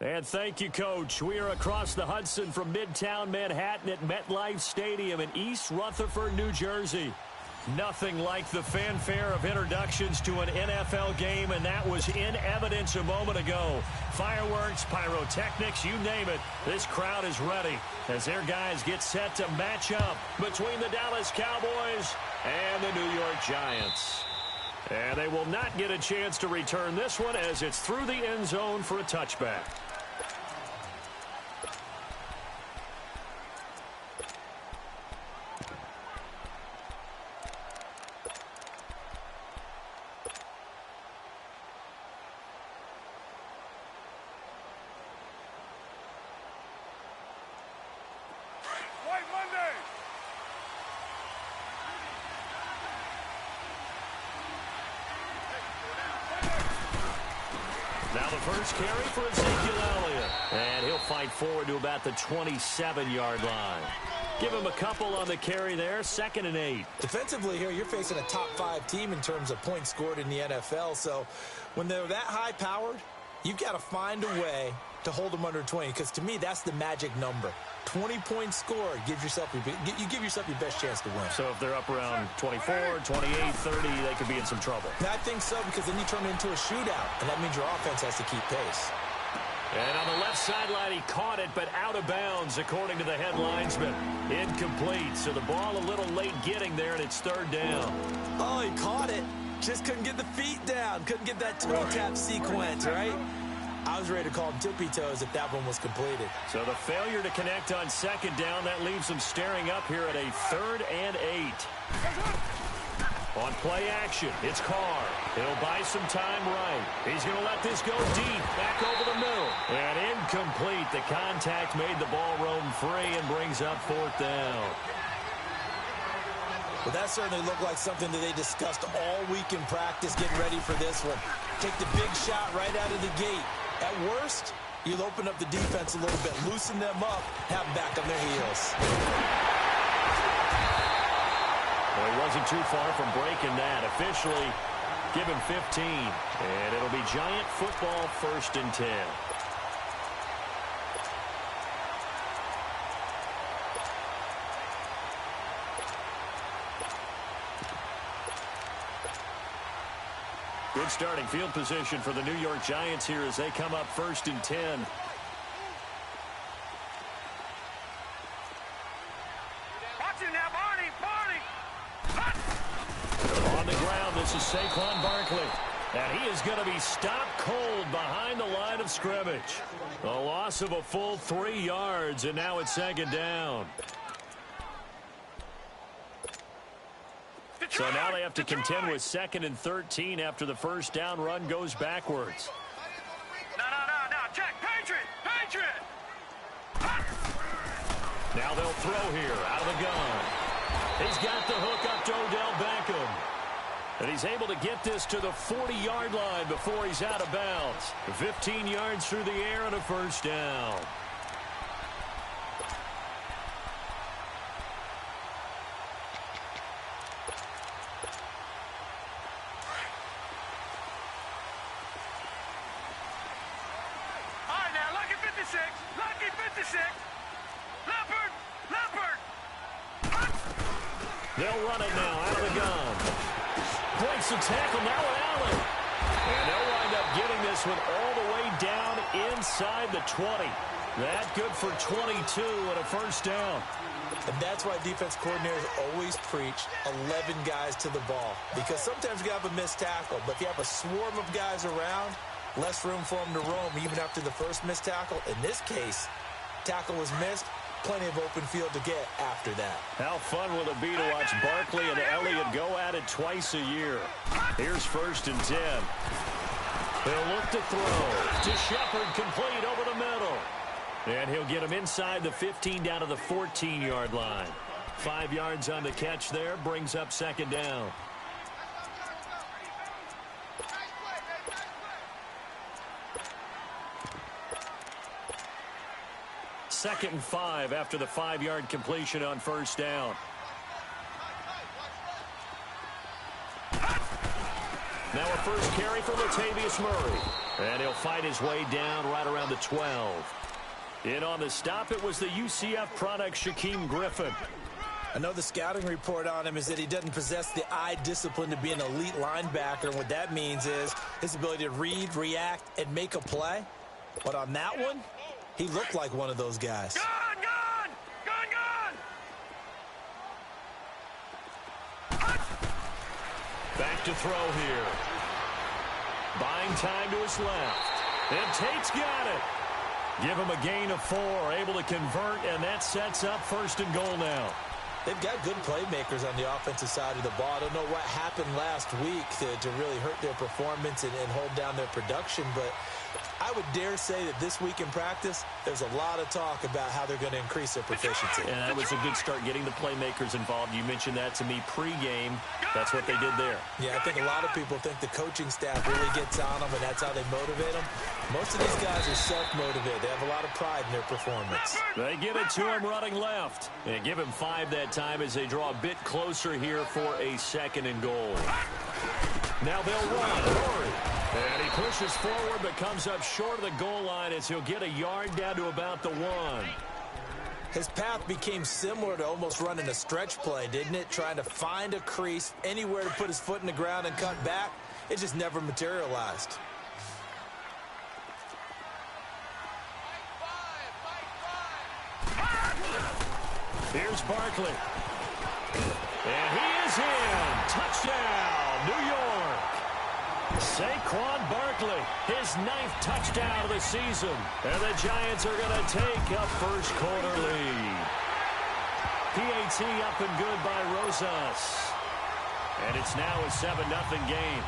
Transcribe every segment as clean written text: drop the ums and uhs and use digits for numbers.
And thank you, Coach. We are across the Hudson from Midtown Manhattan at MetLife Stadium in East Rutherford, New Jersey. Nothing like the fanfare of introductions to an NFL game, and that was in evidence a moment ago. Fireworks, pyrotechnics, you name it. This crowd is ready as their guys get set to match up between the Dallas Cowboys and the New York Giants. And they will not get a chance to return this one as it's through the end zone for a touchback. Now the first carry for Ezekiel Elliott. And he'll fight forward to about the 27-yard line. Give him a couple on the carry there, 2nd and 8. Defensively here, you're facing a top-5 team in terms of points scored in the NFL. So when they're that high-powered, you've got to find a way to hold them under 20. Because to me, that's the magic number. 20 points scored, you give yourself your best chance to win. So if they're up around 24, 28, 30, they could be in some trouble. I think so, because then you turn it into a shootout, and that means your offense has to keep pace. And on the left sideline, he caught it, but out of bounds, according to the head linesman. Incomplete, so the ball a little late getting there, and it's 3rd down. Oh, he caught it. Just couldn't get the feet down. Couldn't get that toe tap sequence, right? I was ready to call him tippy toes if that one was completed. So the failure to connect on 2nd down, that leaves them staring up here at a 3rd and 8. On play action, it's Carr. He'll buy some time right. He's going to let this go deep, back over the middle. And incomplete. The contact made the ball roam free and brings up 4th down. Well, that certainly looked like something that they discussed all week in practice, getting ready for this one. Take the big shot right out of the gate. At worst, you'll open up the defense a little bit, loosen them up, have them back on their heels. Well, he wasn't too far from breaking that. Officially, give him 15. And it'll be Giant football, 1st and 10. Good starting field position for the New York Giants here as they come up 1st and 10. Watch it now, Barney! On the ground, this is Saquon Barkley. And he is going to be stopped cold behind the line of scrimmage. A loss of a full 3 yards, and now it's 2nd down. So now they have to contend with 2nd and 13 after the 1st down run goes backwards. No, check, Patriot! Now they'll throw here out of the gun. He's got the hook up to Odell Beckham. And he's able to get this to the 40-yard line before he's out of bounds. 15 yards through the air and a 1st down. Lucky 56. Leopard. They'll run it now out of the gun. Breaks the tackle now with Allen. And they'll wind up getting this one all the way down inside the 20. That good for 22 and a 1st down. And that's why defense coordinators always preach 11 guys to the ball. Because sometimes you have a missed tackle. But if you have a swarm of guys around, less room for them to roam even after the first missed tackle. In this case, tackle was missed. Plenty of open field to get after that. How fun will it be to watch Barkley and Elliott go at it twice a year? Here's 1st and 10. He'll look to throw. To Shepard, complete over the middle. And he'll get him inside the 15 down to the 14-yard line. 5 yards on the catch there, brings up 2nd down. Second and 5 after the 5-yard completion on 1st down. Now a first carry for Latavius Murray. And he'll fight his way down right around the 12. In on the stop, it was the UCF product, Shaquem Griffin. I know the scouting report on him is that he doesn't possess the eye discipline to be an elite linebacker. And what that means is his ability to read, react, and make a play. But on that one, he looked like one of those guys. Gone! Back to throw here. Buying time to his left. And Tate's got it. Give him a gain of 4, able to convert, and that sets up 1st and goal now. They've got good playmakers on the offensive side of the ball. I don't know what happened last week to really hurt their performance and hold down their production, but I would dare say that this week in practice, there's a lot of talk about how they're going to increase their proficiency. And that was a good start getting the playmakers involved. You mentioned that to me pregame. That's what they did there. Yeah, I think a lot of people think the coaching staff really gets on them, and that's how they motivate them. Most of these guys are self-motivated. They have a lot of pride in their performance. They give it to him running left. And give him 5 that time as they draw a bit closer here for a 2nd and goal. Now they'll run. And he pushes forward but comes up short of the goal line as he'll get a yard down to about the 1. His path became similar to almost running a stretch play, didn't it? Trying to find a crease, anywhere to put his foot in the ground and cut back. It just never materialized. Here's Barkley. And he is in. Touchdown, New York. Saquon Barkley, his 9th touchdown of the season. And the Giants are going to take a first-quarter lead. PAT up and good by Rosas. And it's now a 7-0 game.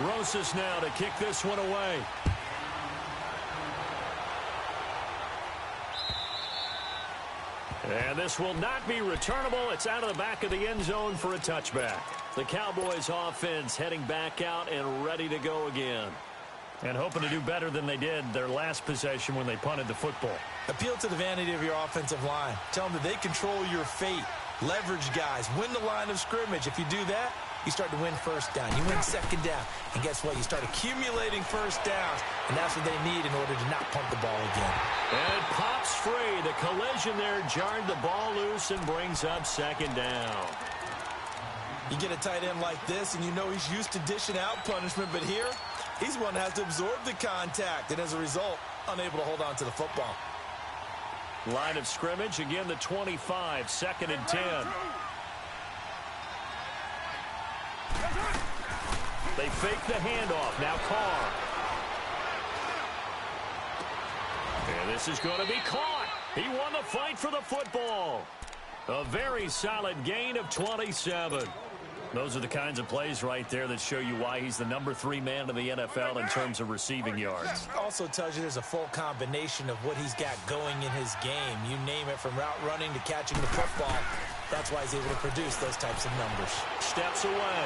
Rosas now to kick this one away. And this will not be returnable. It's out of the back of the end zone for a touchback. The Cowboys offense heading back out and ready to go again. And hoping to do better than they did their last possession when they punted the football. Appeal to the vanity of your offensive line. Tell them that they control your fate. Leverage guys. Win the line of scrimmage. If you do that, you start to win first down. You win second down. And guess what? You start accumulating first downs. And that's what they need in order to not punt the ball again. And it pops free. The collision there jarred the ball loose and brings up 2nd down. You get a tight end like this, and you know he's used to dishing out punishment. But here, he's one that has to absorb the contact. And as a result, unable to hold on to the football. Line of scrimmage, again the 25, 2nd and 10. They fake the handoff. Now Carr. And this is going to be caught. He won the fight for the football. A very solid gain of 27. Those are the kinds of plays right there that show you why he's the number 3 man in the NFL in terms of receiving yards. Also tells you there's a full combination of what he's got going in his game. You name it, from route running to catching the football. That's why he's able to produce those types of numbers. Steps away.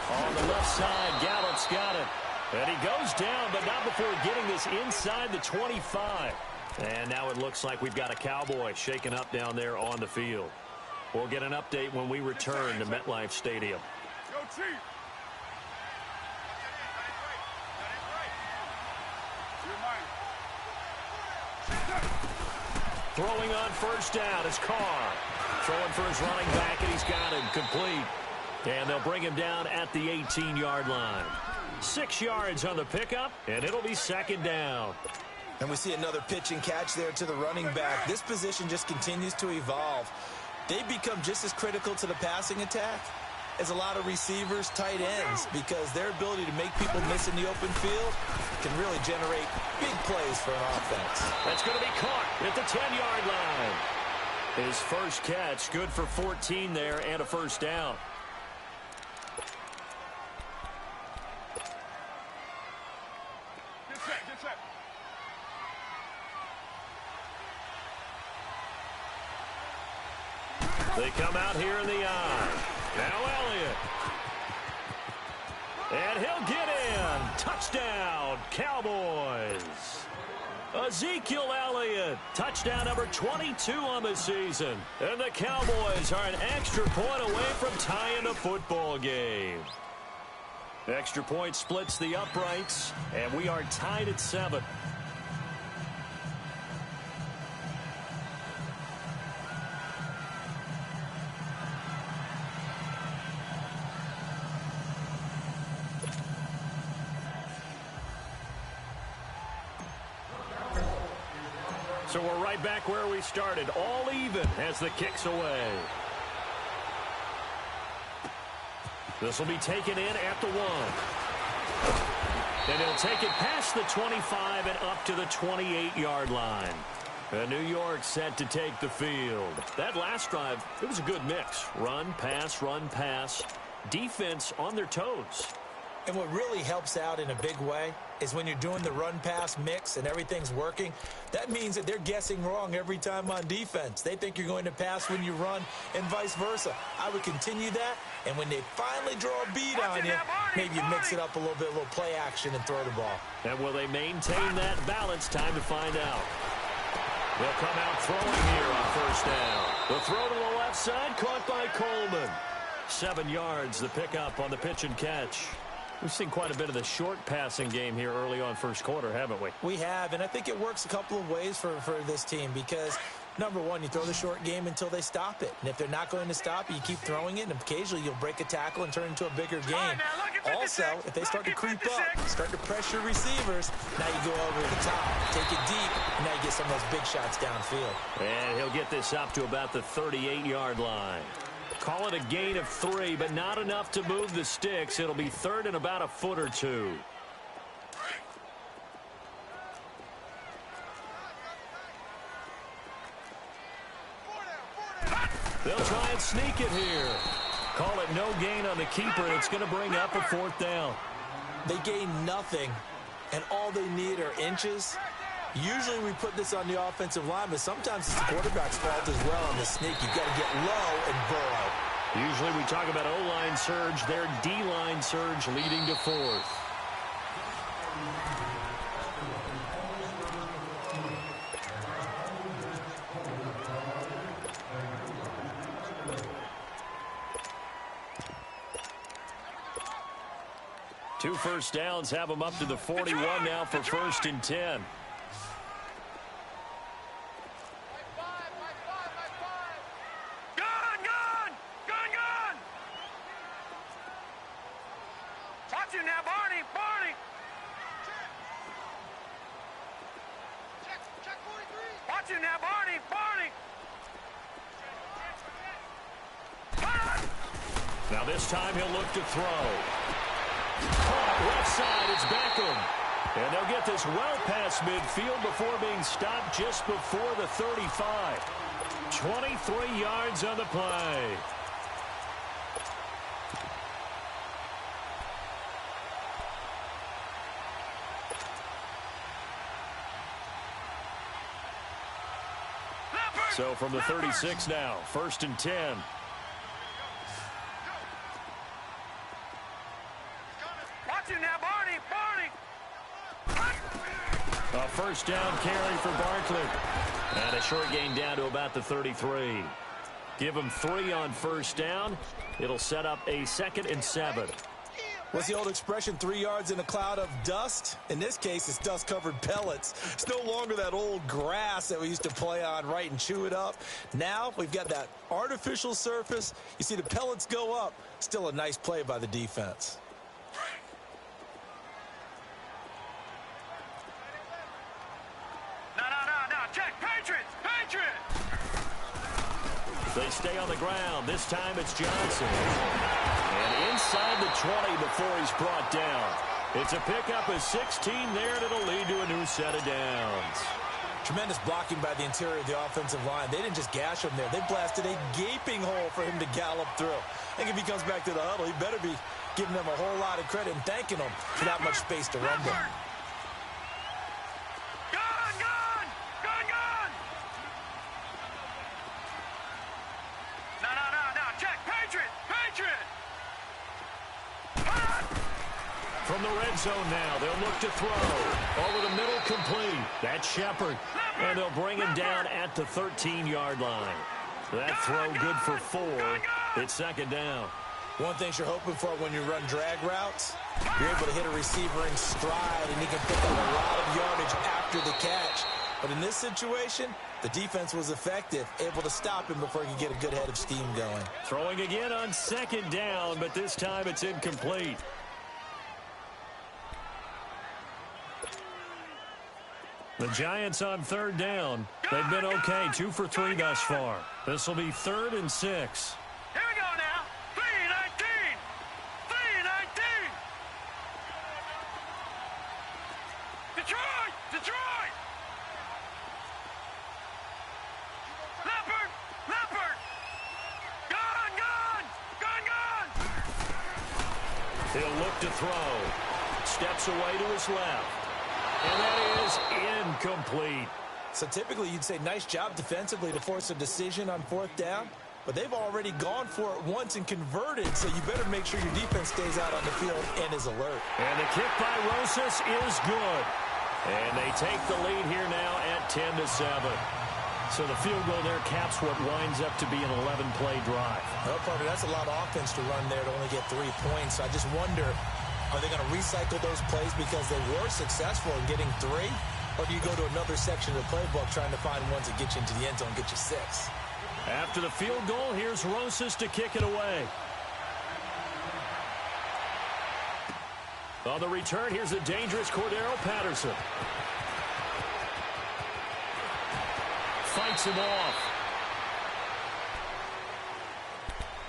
On the left side, Gallup's got it. And he goes down, but not before getting this inside the 25. And now it looks like we've got a Cowboy shaken up down there on the field. We'll get an update when we return to MetLife Stadium. Go Chief! Throwing on first down is Carr. Throwing for his running back, and he's got him complete. And they'll bring him down at the 18-yard line. 6 yards on the pickup, and it'll be 2nd down. And we see another pitch and catch there to the running back. This position just continues to evolve. They become just as critical to the passing attack as a lot of receivers, tight ends, because their ability to make people miss in the open field can really generate big plays for an offense. That's going to be caught at the 10-yard line. His first catch, good for 14 there and a first down. Get set. They come out here in the eye. Now Elliott. And he'll get in. Touchdown, Cowboys. A Ezekiel Elliott. Touchdown number 22 on the season. And the Cowboys are an extra point away from tying the football game. Extra point splits the uprights, and we are tied at 7. So we're right back where we started, all even as the kick's away. This will be taken in at the 1. And he'll take it past the 25 and up to the 28-yard line. And New York set to take the field. That last drive, it was a good mix. Run, pass, defense on their toes. And what really helps out in a big way is when you're doing the run-pass mix and everything's working, that means that they're guessing wrong every time on defense. They think you're going to pass when you run and vice versa. I would continue that, and when they finally draw a beat on you, maybe you mix it up a little bit, a little play action and throw the ball. And will they maintain that balance? Time to find out. They'll come out throwing here on first down. The throw to the left side, caught by Coleman. 7 yards, the pickup on the pitch and catch. We've seen quite a bit of the short passing game here early on first quarter, haven't we? We have, and I think it works a couple of ways for this team because, number one, you throw the short game until they stop it. And if they're not going to stop it, you keep throwing it, and occasionally you'll break a tackle and turn it into a bigger game. Also, if they start to creep up, start to pressure receivers, now you go over the top, take it deep, and now you get some of those big shots downfield. And he'll get this up to about the 38-yard line. Call it a gain of 3, but not enough to move the sticks. It'll be third and about a foot or two. They'll try and sneak it here. Call it no gain on the keeper, and it's going to bring up a 4th down. They gain nothing, and all they need are inches. Usually we put this on the offensive line, but sometimes it's the quarterback's fault as well on the sneak. You've got to get low and burrow. Usually we talk about O-line surge, their D-line surge leading to 4th. Two first downs have them up to the 41 now for 1st and 10. Watch him now, Barney. Watch him now, Barney. Now this time he'll look to throw. Caught left side, it's Beckham. And they'll get this well past midfield before being stopped just before the 35. 23 yards on the play. So from the 36 now, 1st and 10. A first down carry for Barkley. And a short gain down to about the 33. Give him 3 on first down. It'll set up a 2nd and 7. What's the old expression, 3 yards in a cloud of dust? In this case, it's dust-covered pellets. It's no longer that old grass that we used to play on, right, and chew it up. Now we've got that artificial surface. You see the pellets go up. Still a nice play by the defense. No. Check. Patriot. They stay on the ground. This time it's Johnson. And inside the 20 before he's brought down. It's a pickup of 16 there, and it'll lead to a new set of downs. Tremendous blocking by the interior of the offensive line. They didn't just gash him there. They blasted a gaping hole for him to gallop through. I think if he comes back to the huddle, he better be giving them a whole lot of credit and thanking them for that much space to run them. From the red zone now, they'll look to throw. Over the middle, complete. That's Shepard. And they'll bring him down at the 13-yard line. That throw good for 4. It's second down. One thing you're hoping for when you run drag routes, you're able to hit a receiver in stride, and he can pick up a lot of yardage after the catch. But in this situation, the defense was effective, able to stop him before he could get a good head of steam going. Throwing again on second down, but this time it's incomplete. The Giants on third down. They've been okay, 2 for 3 thus far. This will be 3rd and 6. Here we go now. 3-19. 3-19. Detroit! Detroit! Leopard! Leopard! Gone! Gone! Gone! Gone! He'll look to throw. Steps away to his left. And that is incomplete. So typically you'd say nice job defensively to force a decision on 4th down, but they've already gone for it once and converted, so you better make sure your defense stays out on the field and is alert. And the kick by Rosas is good. And they take the lead here now at 10-7. So the field goal there caps what winds up to be an 11-play drive. Well, partner, that's a lot of offense to run there to only get 3 points. So I just wonder, are they going to recycle those plays because they were successful in getting 3? Or do you go to another section of the playbook trying to find ones that get you into the end zone and get you 6? After the field goal, here's Rosas to kick it away. On the return, here's a dangerous Cordero Patterson. Fights him off.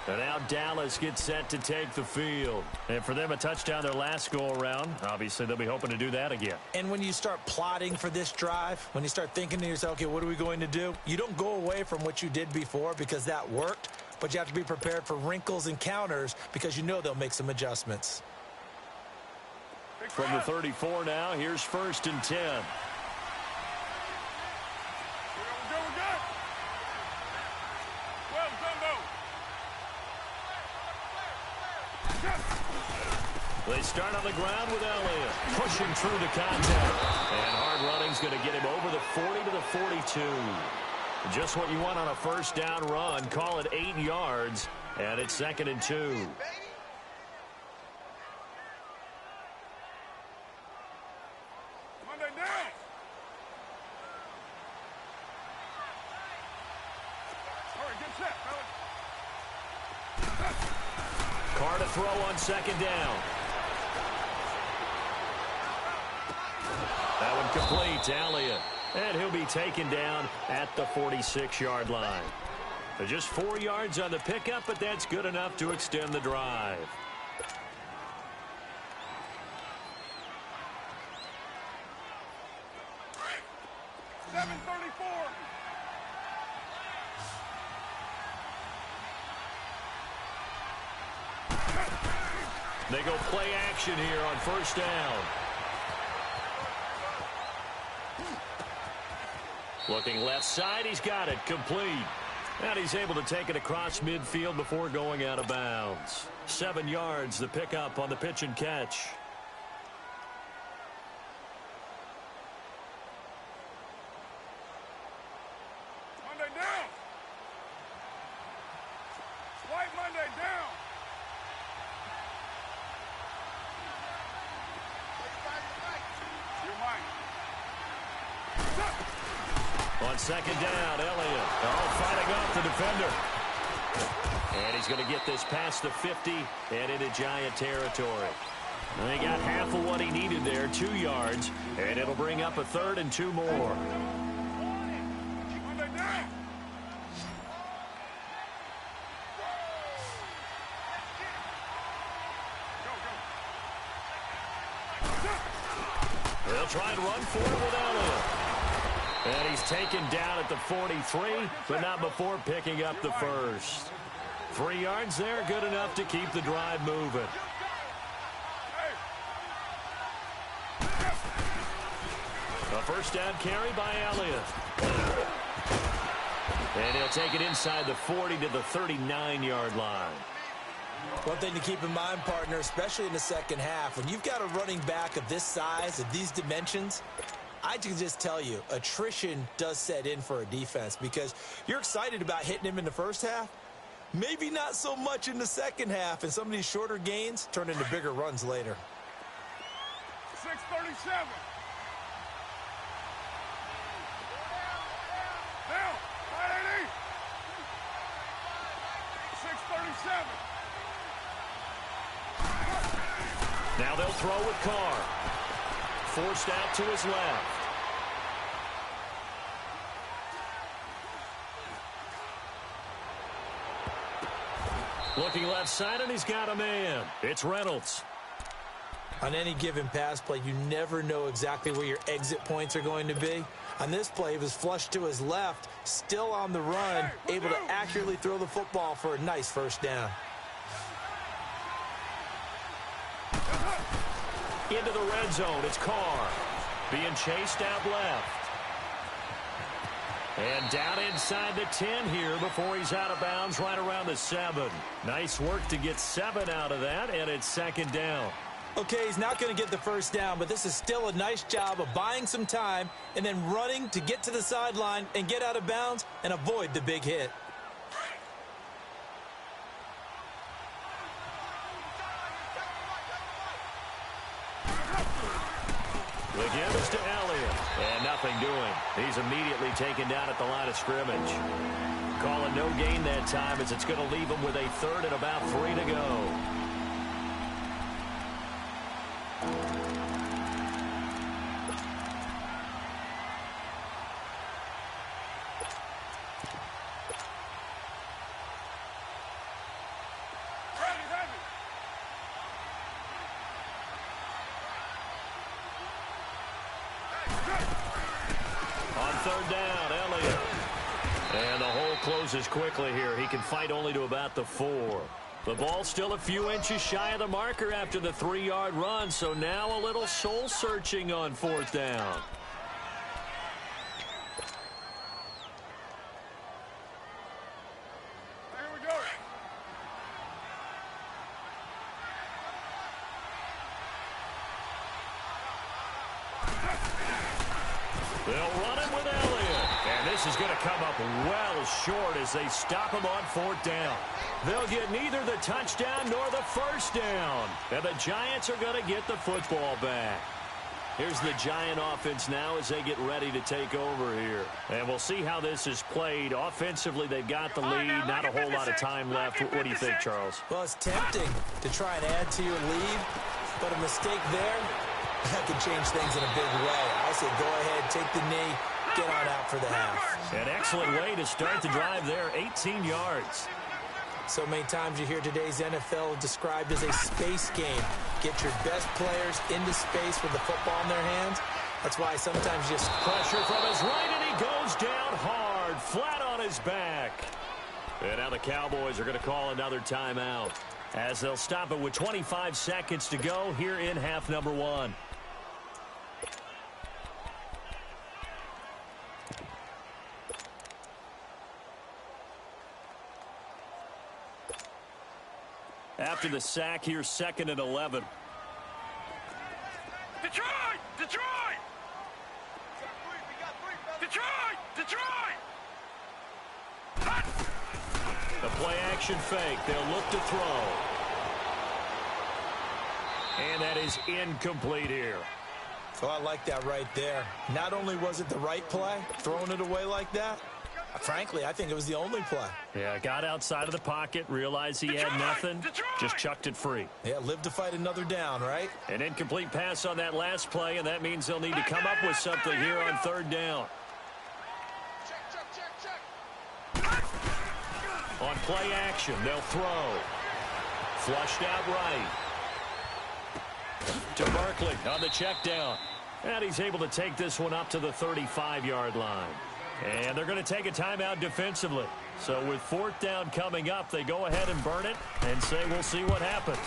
And now Dallas gets set to take the field. And for them, a touchdown their last go-around. Obviously, they'll be hoping to do that again. And when you start plotting for this drive, when you start thinking to yourself, okay, what are we going to do? You don't go away from what you did before because that worked, but you have to be prepared for wrinkles and counters because you know they'll make some adjustments. From the 34 now, here's 1st and 10. They start on the ground with Elliott, pushing through the contact. And hard running's going to get him over the 40 to the 42. Just what you want on a 1st down run. Call it 8 yards, and it's 2nd and 2. Monday down. All right, get set, fellas. Carr to throw on 2nd down. That one complete to Elliott. And he'll be taken down at the 46-yard line. Just 4 yards on the pickup, but that's good enough to extend the drive. They go play action here on 1st down. Looking left side, he's got it, complete. And he's able to take it across midfield before going out of bounds. 7 yards, the pickup on the pitch and catch. Monday down. White Monday down. You're mine. On 2nd down, Elliott. Fighting off the defender. And he's going to get this past the 50 and into Giant territory. And he got half of what he needed there, 2 yards. And it'll bring up a 3rd and 2 more. Monday down. They'll try and run for it with Elliott. And he's taken down at the 43, but not before picking up the 1st. 3 yards there, good enough to keep the drive moving. A 1st down carry by Elliott. And he'll take it inside the 40 to the 39-yard line. One thing to keep in mind, partner, especially in the second half, when you've got a running back of this size, of these dimensions, I can just tell you, attrition does set in for a defense because you're excited about hitting him in the first half. Maybe not so much in the second half, and some of these shorter gains turn into bigger runs later. 637. Down. 580. 637. Now they'll throw with Carr. Forced out to his left. Looking left side, and he's got a man. It's Reynolds. On any given pass play, you never know exactly where your exit points are going to be. On this play, he was flushed to his left, still on the run, able to accurately throw the football for a nice first down. Into the red zone, it's Carr. Being chased out left. And down inside the 10 here before he's out of bounds right around the 7. Nice work to get 7 out of that, and it's second down. Okay, he's not going to get the first down, but this is still a nice job of buying some time and then running to get to the sideline and get out of bounds and avoid the big hit. The give is to Elliott, and nothing doing. He's immediately taken down at the line of scrimmage. Calling no gain that time as it's going to leave him with a third and about 3 to go. Third down, Elliott. And the hole closes quickly here. He can fight only to about the 4. The ball still a few inches shy of the marker after the 3-yard run, so now a little soul-searching on fourth down. Here we go. They'll run it with Elliott. And this is going to come up well short as they stop him on fourth down. They'll get neither the touchdown nor the first down. And the Giants are going to get the football back. Here's the Giant offense now as they get ready to take over here. And we'll see how this is played. Offensively, they've got the lead. Not a whole lot of time left. What do you think, Charles? Well, it's tempting to try and add to your lead, but a mistake there, that could change things in a big way. I say go ahead, take the knee, get on out for the half. An excellent way to start the drive there, 18 yards. So many times you hear today's NFL described as a space game. Get your best players into space with the football in their hands. That's why sometimes just pressure from his right, and he goes down hard, flat on his back. And now the Cowboys are going to call another timeout as they'll stop it with 25 seconds to go here in half number 1. After the sack here, 2nd and 11. Detroit! Detroit! Detroit! Detroit! The play action fake. They'll look to throw. And that is incomplete here. So I like that right there. Not only was it the right play, throwing it away like that, frankly, I think it was the only play. Yeah, got outside of the pocket, realized he had nothing, just chucked it free. Yeah, live to fight another down, right? An incomplete pass on that last play, and that means they'll need to come up with something here on third down. On play action, they'll throw. Flushed out right. To Barkley on the check down. And he's able to take this one up to the 35-yard line. And they're going to take a timeout defensively. So with fourth down coming up, they go ahead and burn it and say we'll see what happens.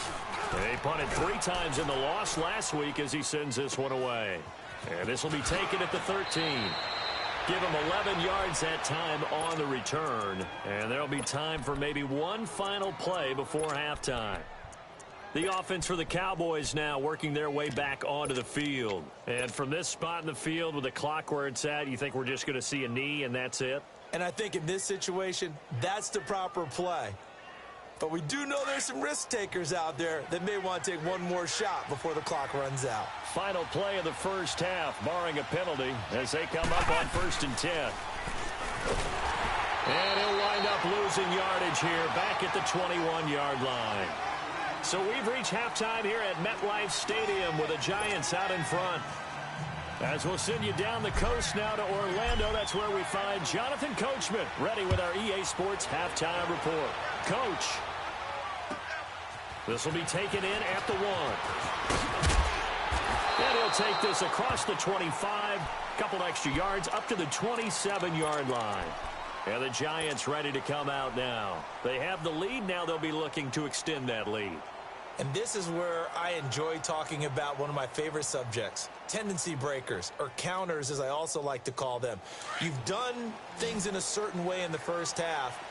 They punted 3 times in the loss last week as he sends this one away. And this will be taken at the 13. Give him 11 yards that time on the return. And there'll be time for maybe one final play before halftime. The offense for the Cowboys now working their way back onto the field. And from this spot in the field with the clock where it's at, you think we're just going to see a knee and that's it? And I think in this situation, that's the proper play. But we do know there's some risk takers out there that may want to take one more shot before the clock runs out. Final play of the first half, barring a penalty, as they come up on 1st and 10. And he'll wind up losing yardage here back at the 21-yard line. So we've reached halftime here at MetLife Stadium with the Giants out in front. As we'll send you down the coast now to Orlando, that's where we find Jonathan Coachman ready with our EA Sports halftime report. Coach, this will be taken in at the 1. And he'll take this across the 25, couple extra yards up to the 27-yard line. And the Giants ready to come out now. They have the lead. Now they'll be looking to extend that lead. And this is where I enjoy talking about one of my favorite subjects, tendency breakers, or counters as I also like to call them. You've done things in a certain way in the first half,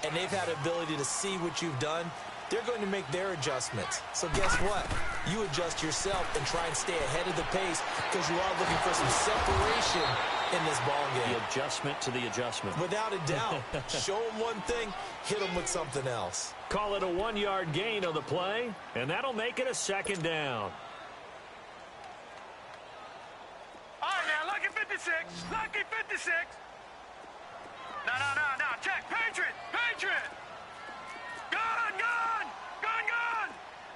and they've had the ability to see what you've done. They're going to make their adjustments. So guess what? You adjust yourself and try and stay ahead of the pace because you are looking for some separation in this ball game. The adjustment to the adjustment. Without a doubt. Show them one thing, hit them with something else. Call it a 1-yard gain on the play, and that'll make it a 2nd down. All right, now, lucky 56. Lucky 56. No. Check. Patriot. Gun.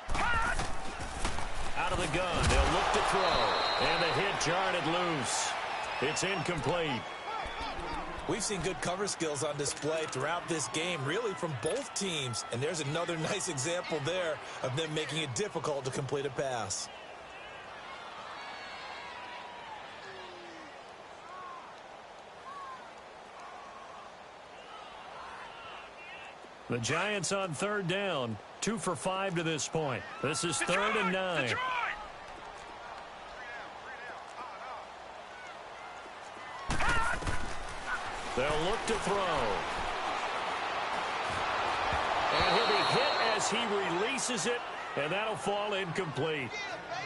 Hot. Out of the gun, they'll look to throw. And the hit jarred it loose. It's incomplete. We've seen good cover skills on display throughout this game, really from both teams. And there's another nice example there of them making it difficult to complete a pass. The Giants on 3rd down, 2 for 5 to this point. This is 3rd and 9. Detroit! They'll look to throw. And he'll be hit as he releases it, and that'll fall incomplete.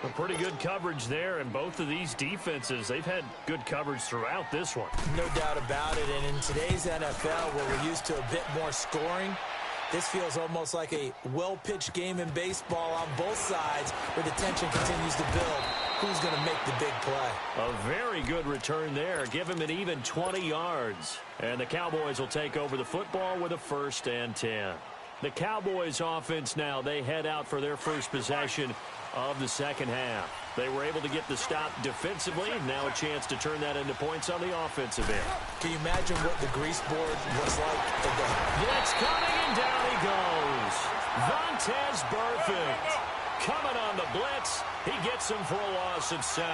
A pretty good coverage there, and both of these defenses, they've had good coverage throughout this one. No doubt about it, and in today's NFL, where we're used to a bit more scoring, this feels almost like a well-pitched game in baseball on both sides where the tension continues to build. Who's going to make the big play? A very good return there. Give him an even 20 yards. And the Cowboys will take over the football with a 1st and 10. The Cowboys offense now, they head out for their first possession of the second half. They were able to get the stop defensively. Now a chance to turn that into points on the offensive end. Can you imagine what the grease board was like? Blitz coming, and down he goes. Vontaze Burfict coming on the blitz. He gets him for a loss of 7.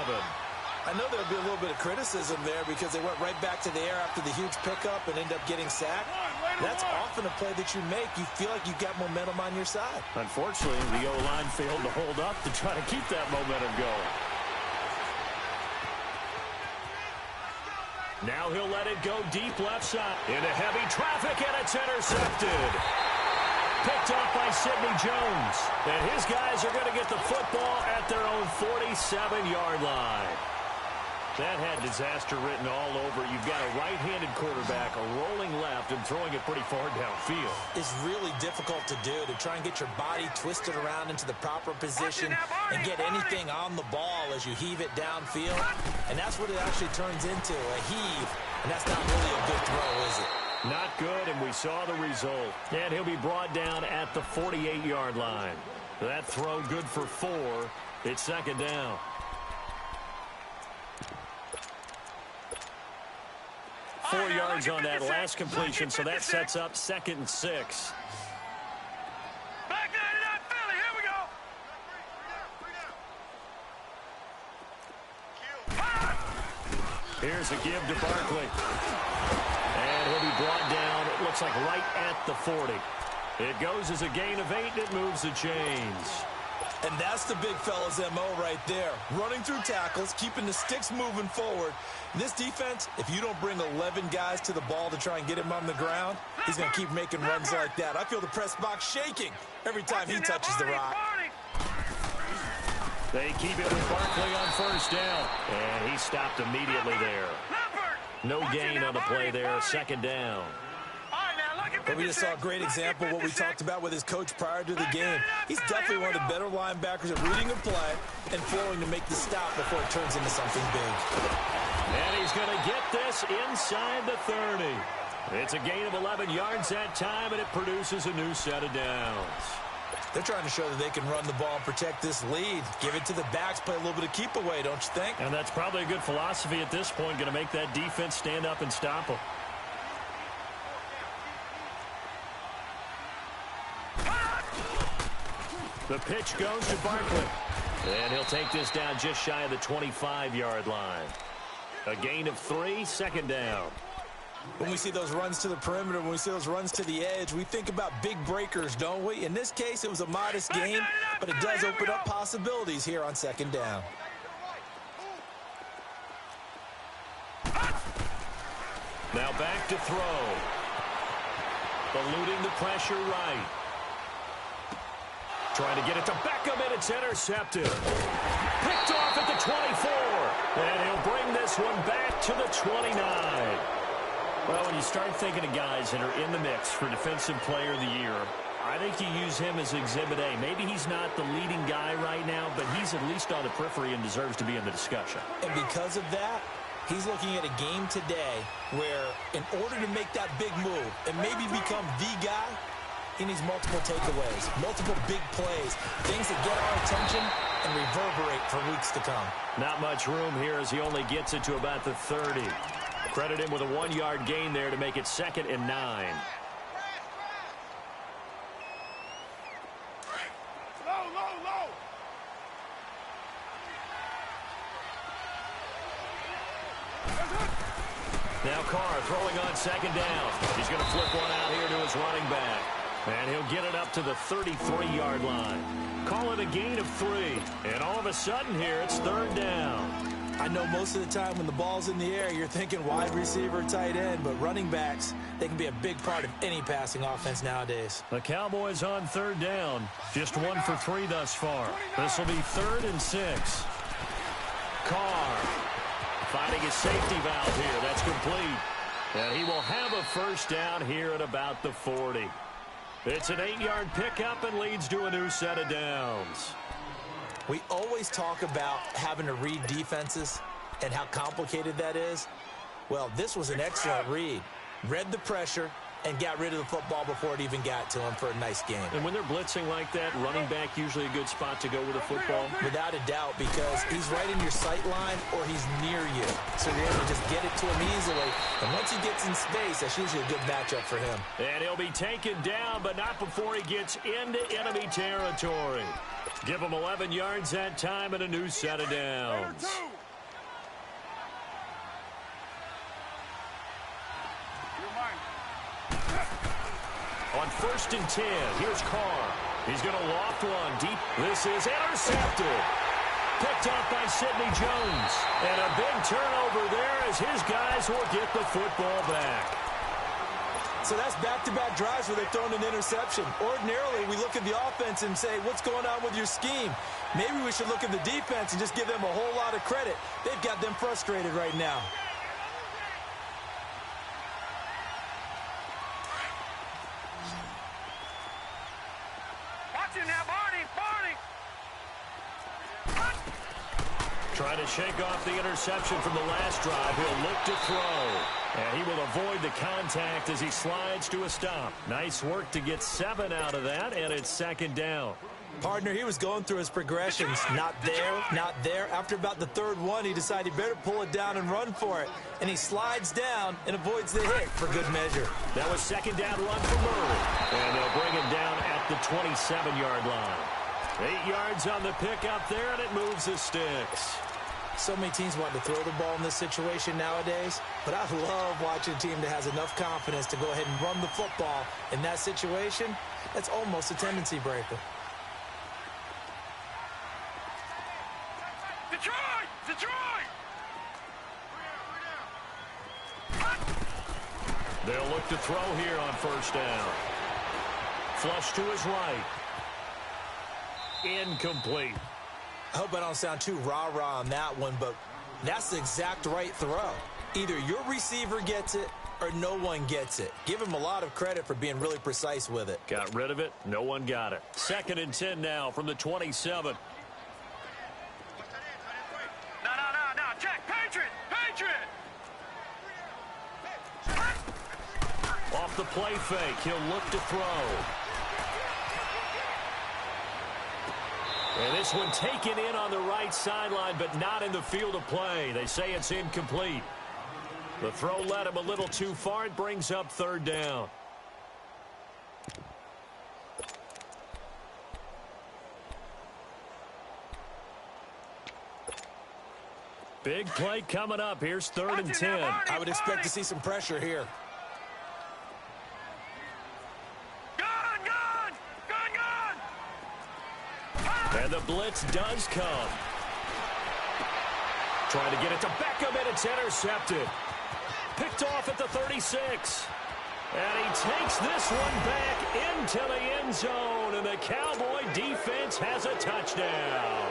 I know there'll be a little bit of criticism there because they went right back to the air after the huge pickup and end up getting sacked. That's often a play that you make. You feel like you've got momentum on your side. Unfortunately, the O-line failed to hold up to try to keep that momentum going. Now he'll let it go deep left side. Into heavy traffic, and it's intercepted. Picked off by Sidney Jones. And his guys are going to get the football at their own 47-yard line. That had disaster written all over. You've got a right-handed quarterback, a rolling left, and throwing it pretty far downfield. It's really difficult to do, to try and get your body twisted around into the proper position and get anything on the ball as you heave it downfield. And that's what it actually turns into, a heave. And that's not really a good throw, is it? Not good, and we saw the result. And he'll be brought down at the 48-yard line. That throw good for 4. It's 2nd down. 4 yards on that last completion, so that sets up 2nd and 6. Back 99 Philly, here we go. Here's a give to Barkley. And he'll be brought down, it looks like right at the 40. It goes as a gain of 8, and it moves the chains. And that's the big fella's MO right there. Running through tackles, keeping the sticks moving forward. This defense, if you don't bring 11 guys to the ball to try and get him on the ground, he's going to keep making runs like that. I feel the press box shaking every time he touches the rock. They keep it with Barkley on first down. And he stopped immediately there. No gain on the play there, second down. But we just saw a great example of what we talked about with his coach prior to the game. He's definitely one of the better linebackers at reading a play and flowing to make the stop before it turns into something big. And he's going to get this inside the 30. It's a gain of 11 yards that time, and it produces a new set of downs. They're trying to show that they can run the ball and protect this lead. Give it to the backs, play a little bit of keep away, don't you think? And that's probably a good philosophy at this point, going to make that defense stand up and stop them. The pitch goes to Barkley. And he'll take this down just shy of the 25-yard line. A gain of 3, second down. When we see those runs to the perimeter, when we see those runs to the edge, we think about big breakers, don't we? In this case, it was a modest gain, but it does open up possibilities here on second down. Now back to throw. Eluding the pressure right. Trying to get it to Beckham, and it's intercepted. Picked off at the 24. And he'll bring this one back to the 29. Well, when you start thinking of guys that are in the mix for Defensive Player of the Year, I think you use him as Exhibit A. Maybe he's not the leading guy right now, but he's at least on the periphery and deserves to be in the discussion. And because of that, he's looking at a game today where in order to make that big move and maybe become the guy, he needs multiple takeaways, multiple big plays, things that get our attention and reverberate for weeks to come. Not much room here as he only gets it to about the 30. Credit him with a 1-yard gain there to make it 2nd and 9. Now Carr throwing on second down. He's going to flip one out here to his running back. And he'll get it up to the 33-yard line. Call it a gain of 3. And all of a sudden here, it's 3rd down. I know most of the time when the ball's in the air, you're thinking wide receiver, tight end, but running backs, they can be a big part of any passing offense nowadays. The Cowboys on 3rd down. Just 1 for 3 thus far. This will be 3rd and 6. Carr finding his safety valve here. That's complete. And he will have a first down here at about the 40. It's an 8-yard pickup and leads to a new set of downs. We always talk about having to read defenses and how complicated that is. Well, this was an excellent read. Read the pressure and got rid of the football before it even got to him for a nice game. And when they're blitzing like that, running back usually a good spot to go with a football? Without a doubt, because he's right in your sight line or he's near you. So you're able to just get it to him easily. And once he gets in space, that's usually a good matchup for him. And he'll be taken down, but not before he gets into enemy territory. Give him 11 yards that time and a new set of downs. On 1st and 10, here's Carr. He's going to loft one deep. This is intercepted. Picked off by Sidney Jones. And a big turnover there as his guys will get the football back. So that's back-to-back drives where they've thrown an interception. Ordinarily, we look at the offense and say, what's going on with your scheme? Maybe we should look at the defense and just give them a whole lot of credit. They've got them frustrated right now. Watch it now, Barney! Trying to shake off the interception from the last drive. He'll look to throw. And he will avoid the contact as he slides to a stop. Nice work to get 7 out of that, and it's 2nd down. Partner, he was going through his progressions. Not there, not there. After about the 3rd one, he decided he better pull it down and run for it. And he slides down and avoids the hit for good measure. That was 2nd down run for Murray. And they'll bring him down at the 27-yard line. 8 yards on the pickup there, and it moves the sticks. So many teams want to throw the ball in this situation nowadays, but I love watching a team that has enough confidence to go ahead and run the football in that situation. That's almost a tendency breaker. Detroit! Detroit! They'll look to throw here on first down. Flush to his right. Incomplete. I hope I don't sound too rah-rah on that one, but that's the exact right throw. Either your receiver gets it or no one gets it. Give him a lot of credit for being really precise with it. Got rid of it. No one got it. 2nd and 10 now from the 27. No. Check. Patriot! Patriot! Off the play fake. He'll look to throw. And this one taken in on the right sideline, but not in the field of play. They say it's incomplete. The throw led him a little too far. It brings up 3rd down. Big play coming up. Here's 3rd and 10. I would expect to see some pressure here. And the blitz does come. Trying to get it to Beckham, and it's intercepted. Picked off at the 36. And he takes this one back into the end zone, and the Cowboy defense has a touchdown.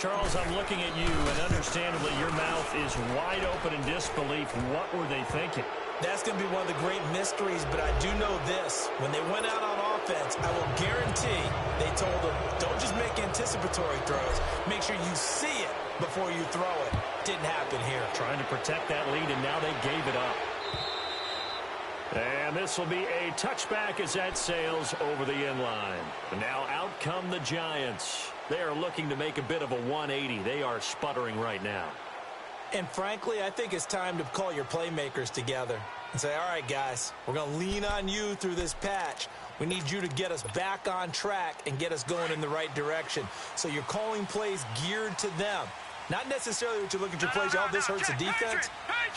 Charles, I'm looking at you, and understandably your mouth is wide open in disbelief. What were they thinking? That's going to be one of the great mysteries, but I do know this. When they went out on offense, I will guarantee they told them, don't just make anticipatory throws. Make sure you see it before you throw it. Didn't happen here. Trying to protect that lead, and now they gave it up. And this will be a touchback as that sails over the end line. And now out come the Giants. They are looking to make a bit of a 180. They are sputtering right now. And frankly, I think it's time to call your playmakers together and say, all right, guys, we're going to lean on you through this patch. We need you to get us back on track and get us going in the right direction. So you're calling plays geared to them. Not necessarily what you look at your plays, oh, this hurts the defense.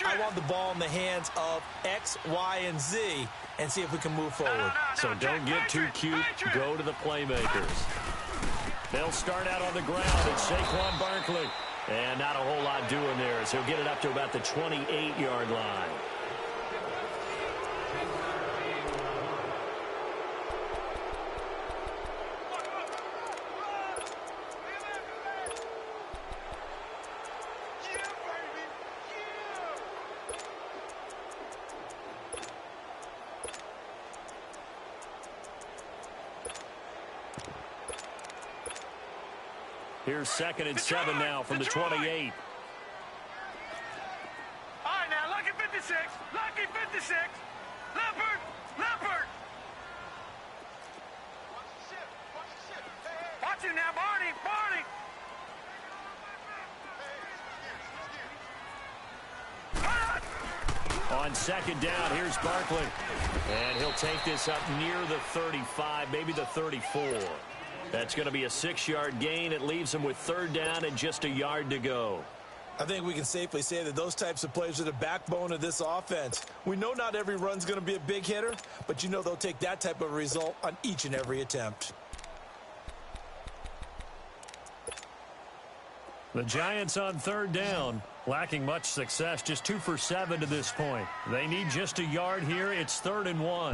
I want the ball in the hands of X, Y, and Z and see if we can move forward. So don't get too cute. Go to the playmakers. They'll start out on the ground. It's Saquon Barkley. And not a whole lot doing there, so he'll get it up to about the 28-yard line. Here's 2nd and 7 now from the 28. All right, now, lucky 56. Lucky 56. Leopard. Leopard. Watch him now, Barney. Barney. On 2nd down, here's Barkley. And he'll take this up near the 35, maybe the 34. That's going to be a 6-yard gain. It leaves him with 3rd down and just a yard to go. I think we can safely say that those types of plays are the backbone of this offense. We know not every run's going to be a big hitter, but you know they'll take that type of result on each and every attempt. The Giants on 3rd down, lacking much success, just 2 for 7 to this point. They need just a yard here. It's 3rd and 1.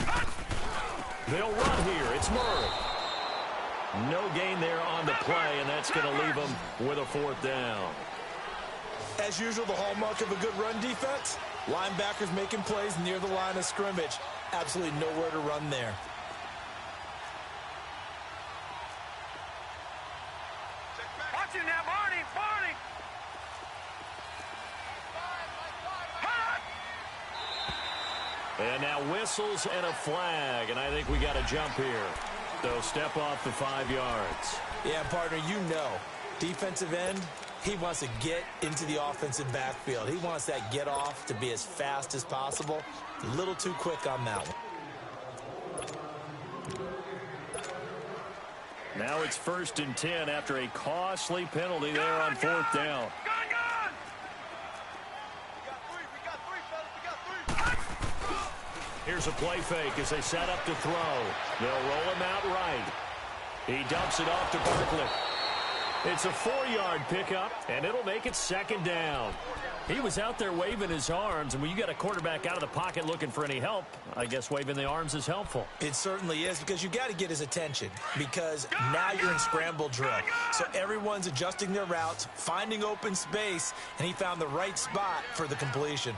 They'll run here. It's Murray. No gain there on the play, and that's going to leave them with a 4th down. As usual, the hallmark of a good run defense, linebackers making plays near the line of scrimmage. Absolutely nowhere to run there. Watch him now, Barney. And now whistles and a flag, and I think we got a jump here. So step off the 5 yards. Yeah, partner, you know, defensive end, he wants to get into the offensive backfield. He wants that get off to be as fast as possible. A little too quick on that one. Now it's 1st and 10 after a costly penalty there on 4th down. Here's a play fake as they set up to throw. They'll roll him out right. He dumps it off to Barkley. It's a 4-yard pickup, and it'll make it second down. He was out there waving his arms, and when you got a quarterback out of the pocket looking for any help, I guess waving the arms is helpful. It certainly is, because you got to get his attention, because now you're in scramble drill. So everyone's adjusting their routes, finding open space, and he found the right spot for the completion.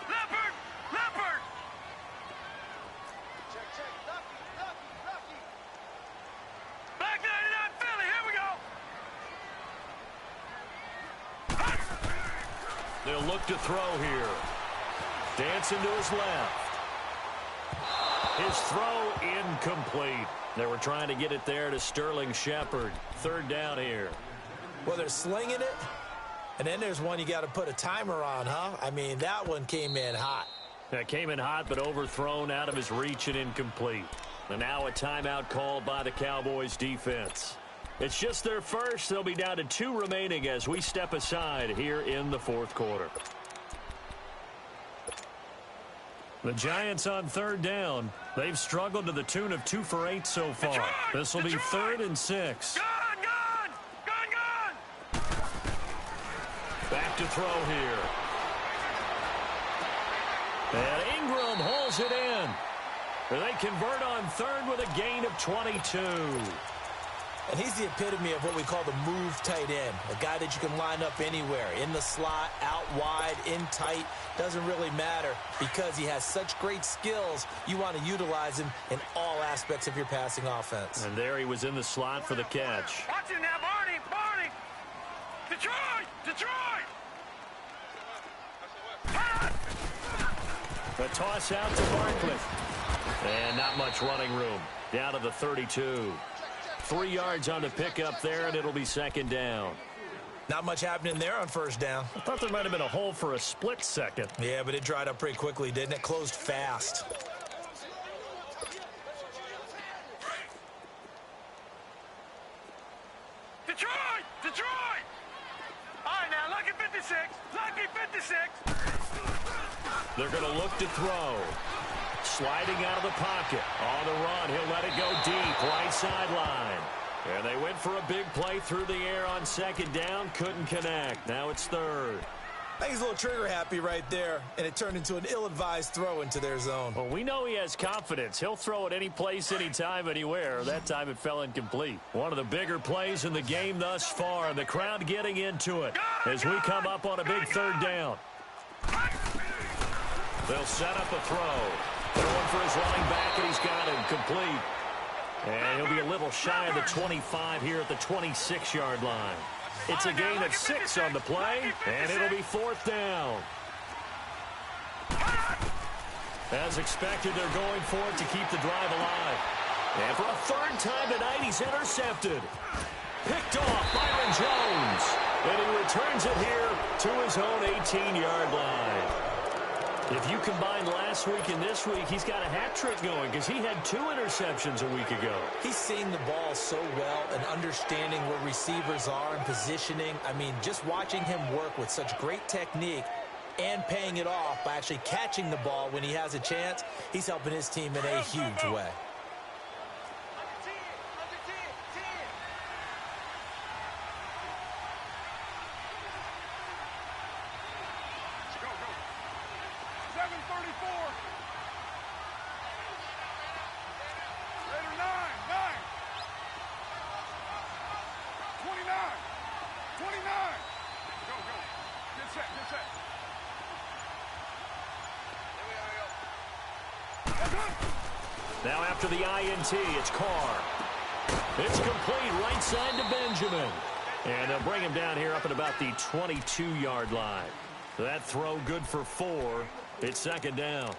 Leopard! Leopard! Back 99 Philly, here we go! They'll look to throw here. Dancing to his left. His throw incomplete. They were trying to get it there to Sterling Shepard. Third down here. Well, they're slinging it, and then there's one you got to put a timer on, huh? I mean, that one came in hot. That came in hot, but overthrown out of his reach and incomplete. And now a timeout called by the Cowboys defense. It's just their first. They'll be down to 2 remaining as we step aside here in the fourth quarter. The Giants on third down. They've struggled to the tune of 2 for 8 so far. This will be 3rd and 6. Gun! Back to throw here. And Ingram hauls it in. They convert on 3rd with a gain of 22. And he's the epitome of what we call the move tight end. A guy that you can line up anywhere. In the slot, out wide, in tight. Doesn't really matter because he has such great skills. You want to utilize him in all aspects of your passing offense. And there he was in the slot for the catch. Watch him now, Barney! Barney! Detroit! Detroit! The toss out to Barkley. And not much running room. Down to the 32. 3 yards on the pickup there, and it'll be second down. Not much happening there on first down. I thought there might have been a hole for a split second. Yeah, but it dried up pretty quickly, didn't it? Closed fast. Detroit! Detroit! All right, now, lucky 56. Lucky 56. They're going to look to throw. Sliding out of the pocket. On the run, he'll let it go deep, right sideline. And they went for a big play through the air on second down. Couldn't connect. Now it's 3rd. I think he's a little trigger happy right there, and it turned into an ill-advised throw into their zone. Well, we know he has confidence. He'll throw it any place, anytime, anywhere. That time it fell incomplete. One of the bigger plays in the game thus far, and the crowd getting into it as we come up on a big 3rd down. They'll set up a throw. Throwing for his running back, and he's got him complete. And he'll be a little shy of the 25 here at the 26-yard line. It's a gain of 6 on the play, and it'll be 4th down. As expected, they're going for it to keep the drive alive. And for a 3rd time tonight, he's intercepted. Picked off Byron Jones. And he returns it here to his own 18-yard line. If you combine last week and this week, he's got a hat trick going because he had 2 interceptions a week ago. He's seeing the ball so well and understanding where receivers are and positioning. I mean, just watching him work with such great technique and paying it off by actually catching the ball when he has a chance, he's helping his team in a huge way. Now after the INT, it's Carr. It's complete right side to Benjamin. And they'll bring him down here up at about the 22-yard line. That throw good for 4. It's second down.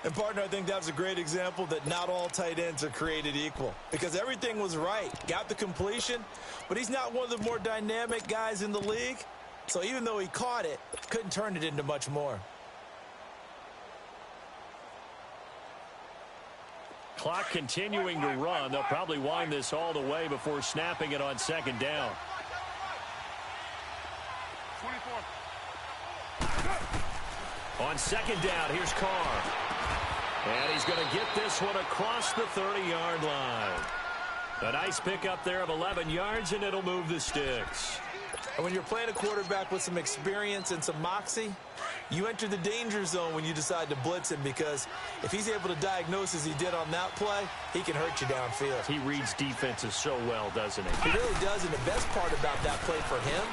And, partner, I think that was a great example that not all tight ends are created equal. Because everything was right. Got the completion, but he's not one of the more dynamic guys in the league. So even though he caught it, couldn't turn it into much more. Clock continuing to run. They'll probably wind this all the way before snapping it on second down. 24. On second down, here's Carr. And he's going to get this one across the 30-yard line. A nice pickup there of 11 yards, and it'll move the sticks. And when you're playing a quarterback with some experience and some moxie, you enter the danger zone when you decide to blitz him, because if he's able to diagnose as he did on that play, he can hurt you downfield. He reads defenses so well, doesn't he? He really does, and the best part about that play for him,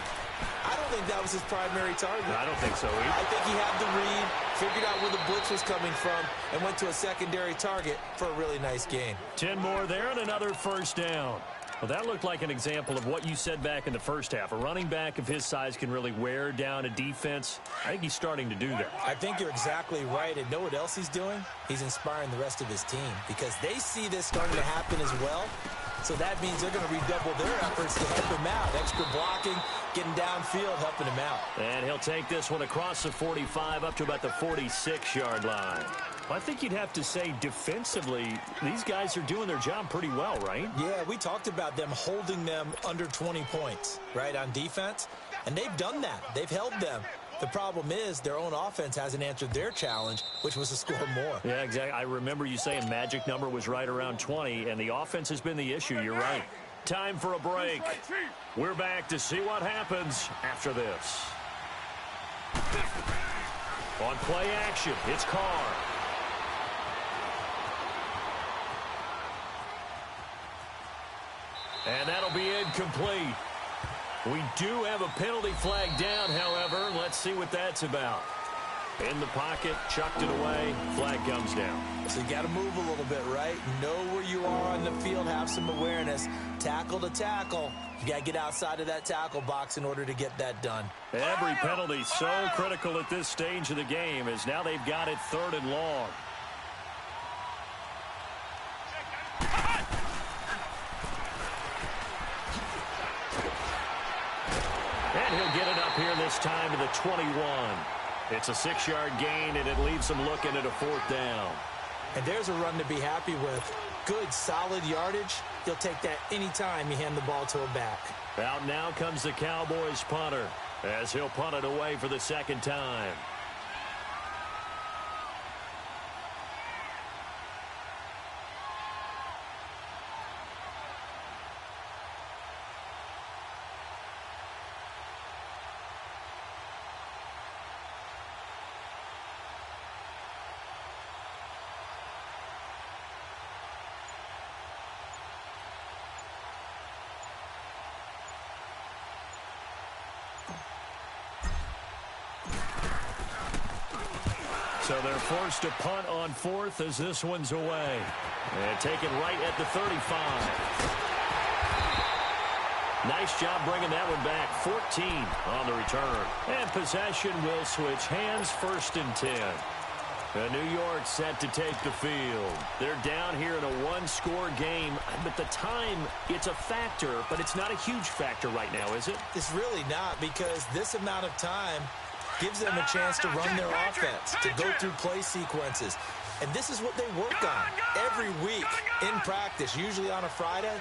I don't think that was his primary target. I don't think so either. I think he had the read, figured out where the blitz was coming from, and went to a secondary target for a really nice gain. 10 more there and another first down. Well, that looked like an example of what you said back in the first half. A running back of his size can really wear down a defense. I think he's starting to do that. I think you're exactly right. And know what else he's doing? He's inspiring the rest of his team, because they see this starting to happen as well. So that means they're going to redouble their efforts to help him out. Extra blocking, getting downfield, helping him out. And he'll take this one across the 45 up to about the 46-yard line. Well, I think you'd have to say defensively, these guys are doing their job pretty well, right? Yeah, we talked about them holding them under 20 points, right, on defense. And they've done that. They've held them. The problem is their own offense hasn't answered their challenge, which was to score more. Yeah, exactly. I remember you saying magic number was right around 20, and the offense has been the issue. You're right. Time for a break. We're back to see what happens after this. On play action, it's Carr. And that'll be incomplete. We do have a penalty flag down, however. Let's see what that's about. In the pocket, chucked it away, flag comes down. So you got to move a little bit, right? Know where you are on the field, have some awareness. Tackle to tackle. You got to get outside of that tackle box in order to get that done. Every penalty so critical at this stage of the game, as now they've got it 3rd and long. And he'll get it up here this time to the 21. It's a 6-yard gain, and it leaves them looking at a 4th down. And there's a run to be happy with. Good, solid yardage. He'll take that anytime you hand the ball to a back. Out now comes the Cowboys punter, as he'll punt it away for the 2nd time. So they're forced to punt on 4th as this one's away. And taken right at the 35. Nice job bringing that one back. 14 on the return. And possession will switch hands, 1st and 10. New York set to take the field. They're down here in a 1-score game. But the time, it's a factor, but it's not a huge factor right now, is it? It's really not, because this amount of time gives them a chance to run their offense, to go through play sequences. And this is what they work on every week in practice, usually on a Friday.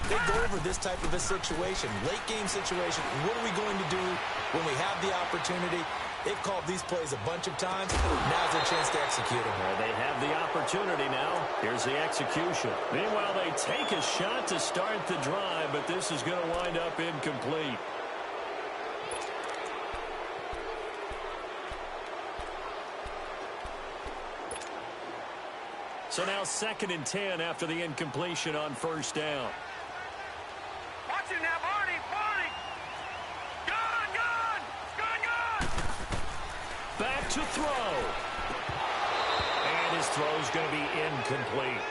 They go over this type of a situation, late game situation. What are we going to do when we have the opportunity? They've called these plays a bunch of times. Now's their chance to execute them. Well, they have the opportunity now. Here's the execution. Meanwhile, they take a shot to start the drive, but this is going to wind up incomplete. So now 2nd and 10 after the incompletion on 1st down. Watch it now, Barney, Barney. Gun. Back to throw. And his throw's going to be incomplete.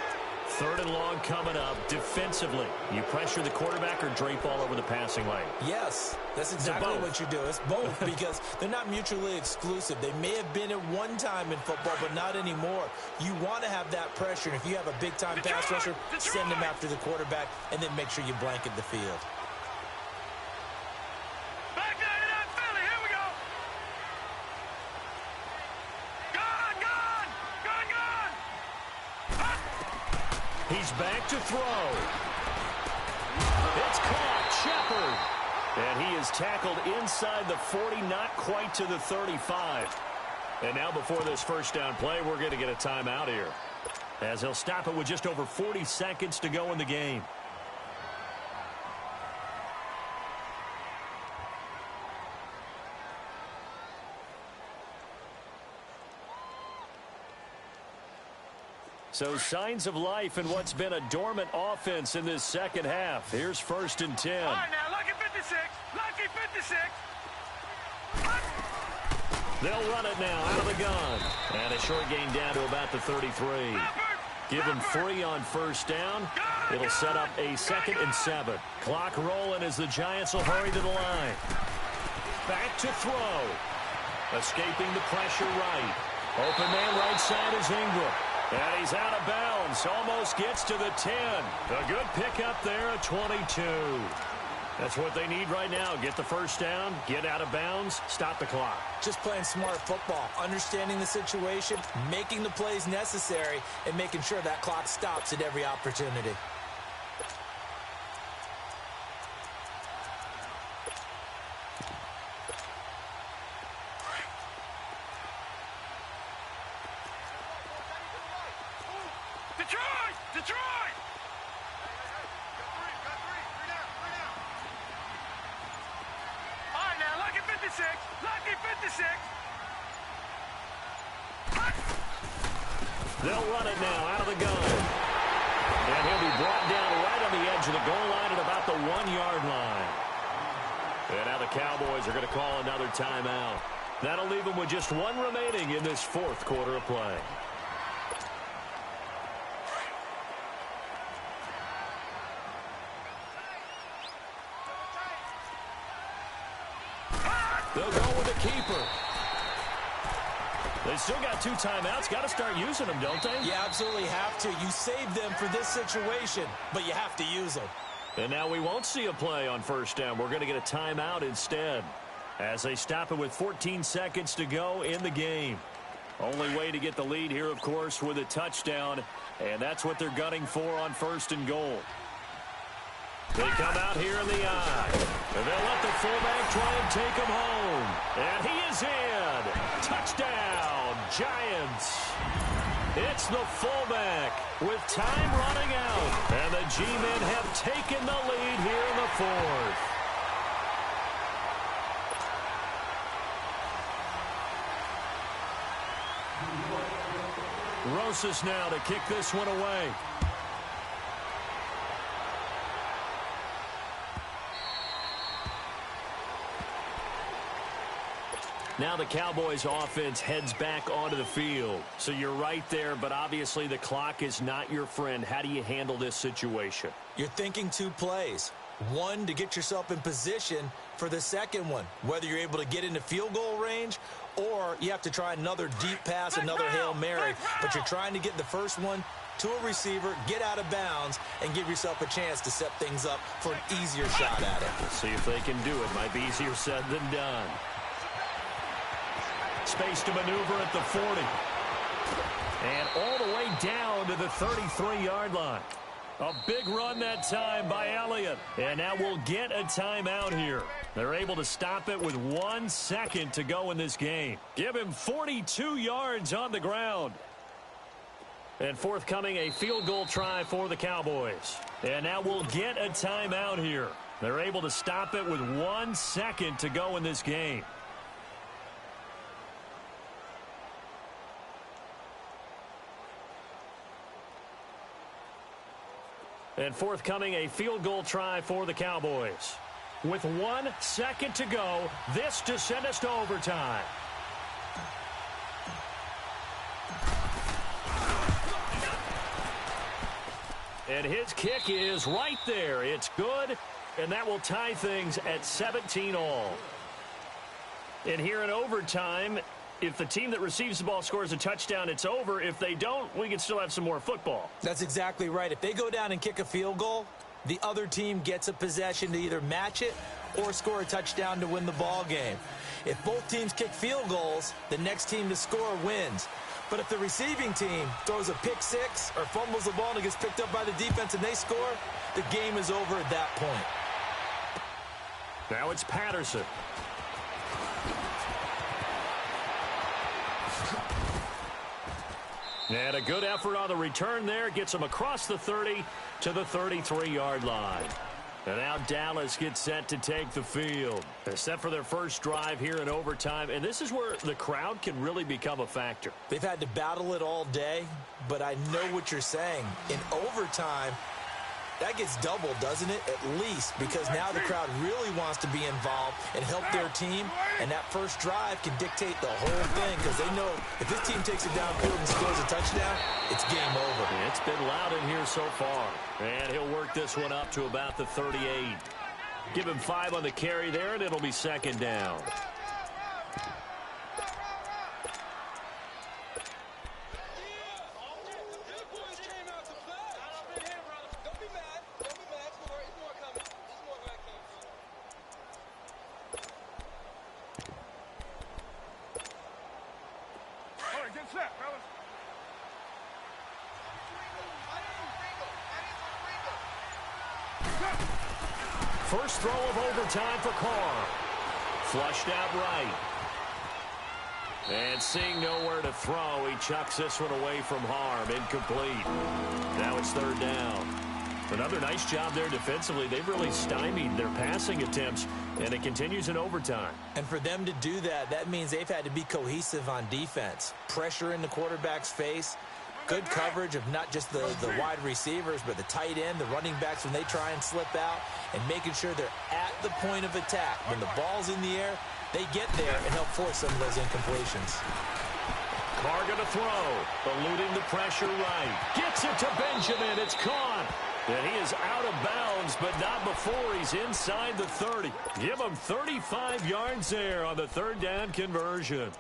3rd and long coming up. Defensively, you pressure the quarterback or drape all over the passing lane? Yes, that's exactly what you do. It's both, because they're not mutually exclusive. They may have been at one time in football, but not anymore. You want to have that pressure, and if you have a big-time pass rusher, send them after the quarterback, and then make sure you blanket the field. Back down in that Philly. Here we go. Gun. He's back to throw. It's caught. Shepard. And he is tackled inside the 40, not quite to the 35. And now before this 1st down play, we're going to get a timeout here, as he'll stop it with just over 40 seconds to go in the game. So signs of life in what's been a dormant offense in this second half. Here's 1st and 10. All right, now, lucky 56. Lucky 56. They'll run it now out of the gun. And a short gain down to about the 33. Give him 3 on 1st down. It'll set up a 2nd and 7. Clock rolling as the Giants will hurry to the line. Back to throw. Escaping the pressure right. Open man right side is Ingram. And he's out of bounds. Almost gets to the 10. A good pickup there at 22. That's what they need right now. Get the 1st down, get out of bounds, stop the clock. Just playing smart football, understanding the situation, making the plays necessary, and making sure that clock stops at every opportunity. Detroit! Detroit! All right, now, lucky 56. Lucky 56. They'll run it now out of the gun. And he'll be brought down right on the edge of the goal line at about the 1-yard line. And now the Cowboys are going to call another timeout. That'll leave them with just 1 remaining in this 4th quarter of play. They'll go with the keeper. They still got 2 timeouts. Got to start using them, don't they? You absolutely have to. You save them for this situation, but you have to use them. And now we won't see a play on 1st down. We're going to get a timeout instead as they stop it with 14 seconds to go in the game. Only way to get the lead here, of course, with a touchdown, and that's what they're gunning for on 1st and goal. They come out here in the eye. And they'll let the fullback try and take him home. And he is in. Touchdown, Giants. It's the fullback with time running out. And the G-men have taken the lead here in the 4th. Rosas now to kick this one away. Now the Cowboys offense heads back onto the field. So you're right there, but obviously the clock is not your friend. How do you handle this situation? You're thinking 2 plays. 1 to get yourself in position for the 2nd one, whether you're able to get into field goal range or you have to try another deep pass, another Hail Mary. But you're trying to get the 1st one to a receiver, get out of bounds, and give yourself a chance to set things up for an easier shot at it. Let's see if they can do it. Might be easier said than done. Space to maneuver at the 40. And all the way down to the 33-yard line. A big run that time by Elliott. And now we'll get a timeout here. They're able to stop it with 1 second to go in this game. Give him 42 yards on the ground. And forthcoming, a field goal try for the Cowboys. And now we'll get a timeout here. They're able to stop it with 1 second to go in this game. And forthcoming, a field goal try for the Cowboys. With 1 second to go, this to send us to overtime. And his kick is right there. It's good, and that will tie things at 17-all. And here in overtime, if the team that receives the ball scores a touchdown, it's over. If they don't, we can still have some more football. That's exactly right. If they go down and kick a field goal, the other team gets a possession to either match it or score a touchdown to win the ball game. If both teams kick field goals, the next team to score wins. But if the receiving team throws a pick 6 or fumbles the ball and it gets picked up by the defense and they score, the game is over at that point. Now it's Patterson. And a good effort on the return there. Gets him across the 30 to the 33-yard line. And now Dallas gets set to take the field. They're set for their first drive here in overtime, and this is where the crowd can really become a factor. They've had to battle it all day, but I know what you're saying. In overtime, that gets doubled, doesn't it? At least, because now the crowd really wants to be involved and help their team, and that first drive can dictate the whole thing because they know if this team takes it downfield and scores a touchdown, it's game over. It's been loud in here so far, and he'll work this one up to about the 38. Give him 5 on the carry there, and it'll be second down. First throw of overtime for Carr. Flushed out right. And seeing nowhere to throw, he chucks this one away from harm. Incomplete. Now it's third down. Another nice job there defensively. They've really stymied their passing attempts, and it continues in overtime. And for them to do that, that means they've had to be cohesive on defense. Pressure in the quarterback's face. Good coverage of not just the wide receivers, but the tight end, the running backs when they try and slip out, and making sure they're at the point of attack. When the ball's in the air, they get there and help force some of those incompletions. Carr going to throw, eluding the pressure right. Gets it to Benjamin. It's caught. And he is out of bounds, but not before he's inside the 30. Give him 35 yards there on the third down conversion.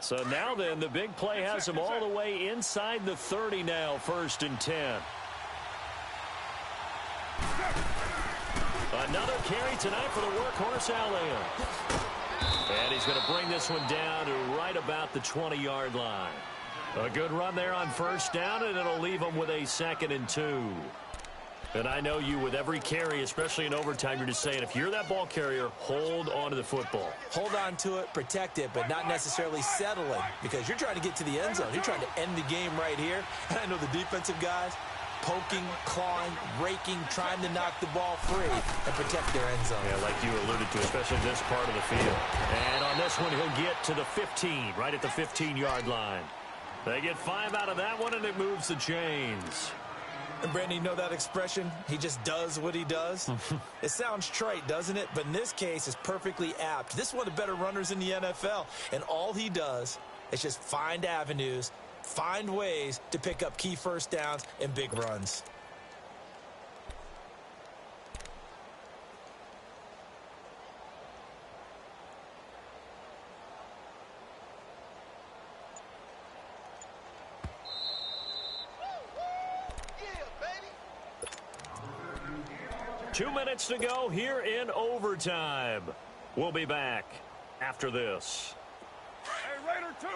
So now then, the big play has him all the way inside the 30 now, 1st and 10. Another carry tonight for the workhorse Allen. And he's going to bring this one down to right about the 20-yard line. A good run there on first down, and it'll leave him with a 2nd and 2. And I know you, with every carry, especially in overtime, you're just saying, if you're that ball carrier, hold on to the football. Hold on to it, protect it, but not necessarily settling, because you're trying to get to the end zone. You're trying to end the game right here. And I know the defensive guys, poking, clawing, raking, trying to knock the ball free and protect their end zone. Yeah, like you alluded to, especially this part of the field. And on this one, he'll get to the 15, right at the 15-yard line. They get 5 out of that one, and it moves the chains. And Brandon, you know that expression? He just does what he does. It sounds trite, doesn't it? But in this case, it's perfectly apt. This is one of the better runners in the NFL. And all he does is just find avenues, find ways to pick up key first downs and big runs. Two minutes to go here in overtime. We'll be back after this. Hey, Raider 2.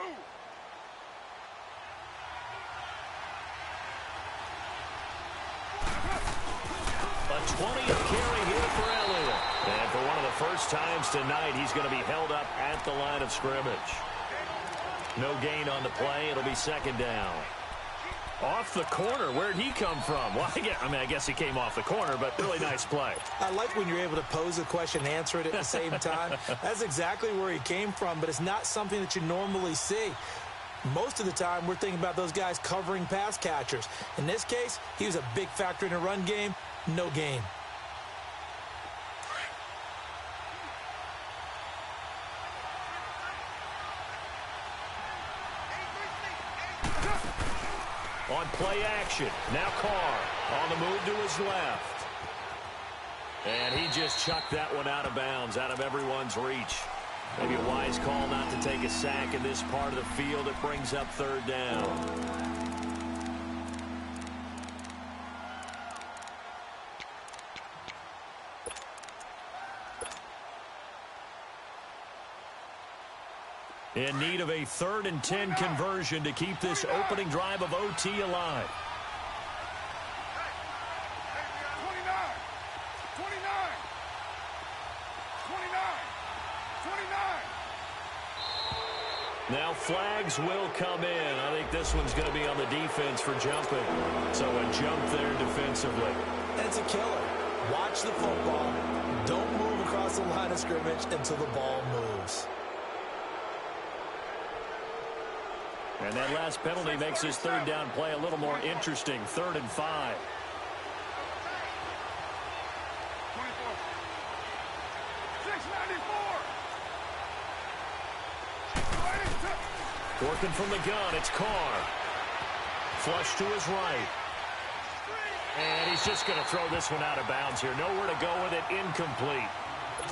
A 20th carry here for Elliott. And for one of the first times tonight, he's going to be held up at the line of scrimmage. No gain on the play. It'll be 2nd down. Off the corner. Where'd he come from? Well, I guess he came off the corner, but really nice play. I like when you're able to pose a question and answer it at the same time. That's exactly where he came from, but it's not something that you normally see. Most of the time, we're thinking about those guys covering pass catchers. In this case, he was a big factor in the run game. No gain. On play action, now Carr on the move to his left. And he just chucked that one out of bounds, out of everyone's reach. Maybe a wise call not to take a sack in this part of the field. It brings up 3rd down. In need of a 3rd and 10 conversion to keep this opening drive of OT alive. 29. 29. 29. 29. Now flags will come in. I think this one's going to be on the defense for jumping. So a jump there defensively. That's a killer. Watch the football. Don't move across the line of scrimmage until the ball moves. And that last penalty makes his third down play a little more interesting. 3rd and 5. Working from the gun, it's Carr. Flush to his right. And he's just going to throw this one out of bounds here. Nowhere to go with it, incomplete.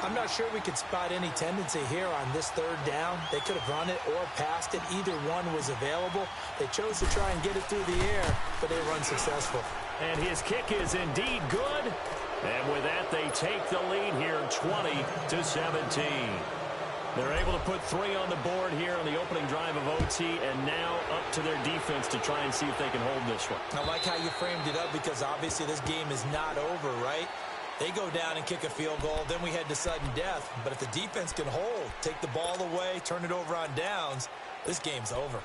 I'm not sure we could spot any tendency here on this 3rd down. They could have run it or passed it. Either one was available. They chose to try and get it through the air, but they were unsuccessful. And his kick is indeed good. And with that, they take the lead here, 20-17. They're able to put 3 on the board here on the opening drive of OT, and now up to their defense to try and see if they can hold this one. I like how you framed it up because obviously this game is not over, right? They go down and kick a field goal, then we head to sudden death. But if the defense can hold, take the ball away, turn it over on downs, this game's over.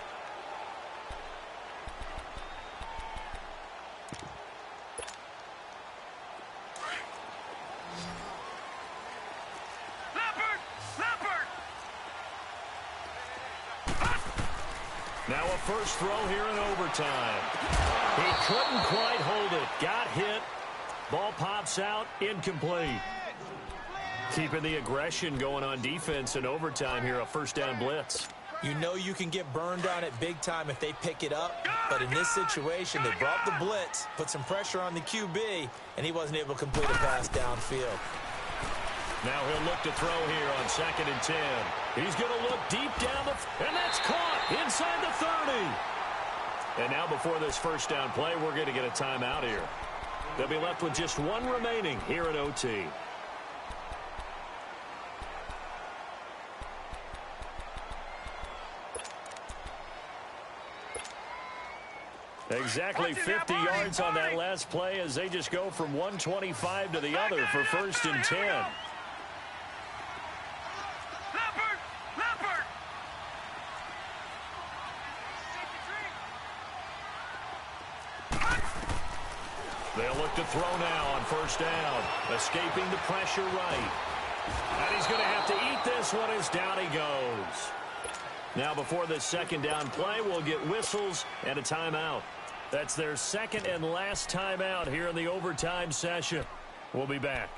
Now a first throw here in overtime. He couldn't quite hold it. Got hit. Ball pops out. Incomplete. Keeping the aggression going on defense in overtime here. A first down blitz. You know you can get burned on it big time if they pick it up. But in this situation, they brought the blitz, put some pressure on the QB, and he wasn't able to complete a pass downfield. Now he'll look to throw here on 2nd and 10. He's going to look deep down and that's caught inside the 30. And now before this first down play, we're going to get a timeout here. They'll be left with just 1 remaining here at OT. Exactly 50 yards on that last play as they just go from 125 to the other for 1st and 10. They'll look to throw now on 1st down. Escaping the pressure right. And he's going to have to eat this one as down he goes. Now before this 2nd down play, we'll get whistles and a timeout. That's their 2nd and last timeout here in the overtime session. We'll be back.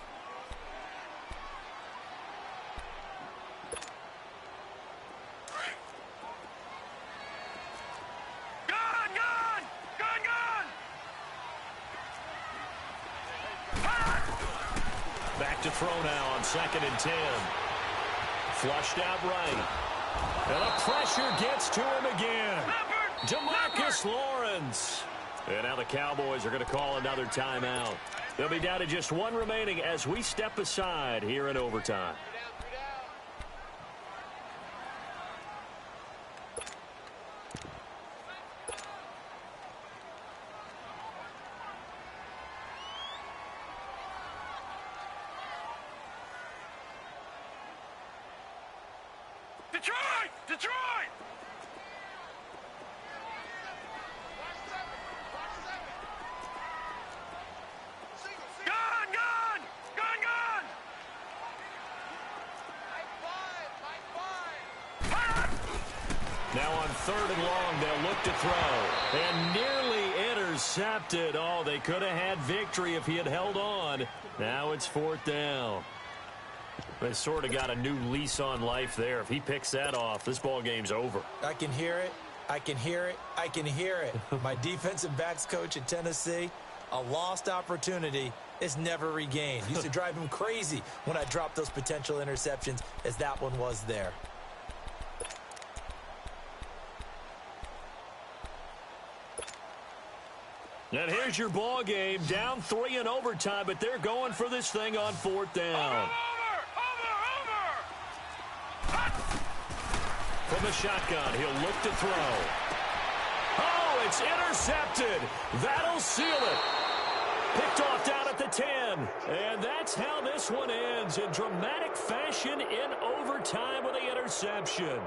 Back to throw now on 2nd and 10. Flushed out right. And the pressure gets to him again. Demarcus Lawrence. And now the Cowboys are going to call another timeout. They'll be down to just 1 remaining as we step aside here in overtime. Detroit! Detroit! Gun! Gun! Gun! Gun! Now on 3rd and long, they'll look to throw. And nearly intercepted. Oh, they could have had victory if he had held on. Now it's 4th down. They sort of got a new lease on life there. If he picks that off, this ball game's over. I can hear it. I can hear it. I can hear it. My defensive backs coach at Tennessee, a lost opportunity is never regained. Used to drive him crazy when I dropped those potential interceptions, as that one was there. And here's your ball game. Down 3 in overtime, but they're going for this thing on 4th down. From the shotgun, he'll look to throw. Oh, it's intercepted. That'll seal it. Picked off down at the 10. And that's how this one ends in dramatic fashion in overtime with the interception.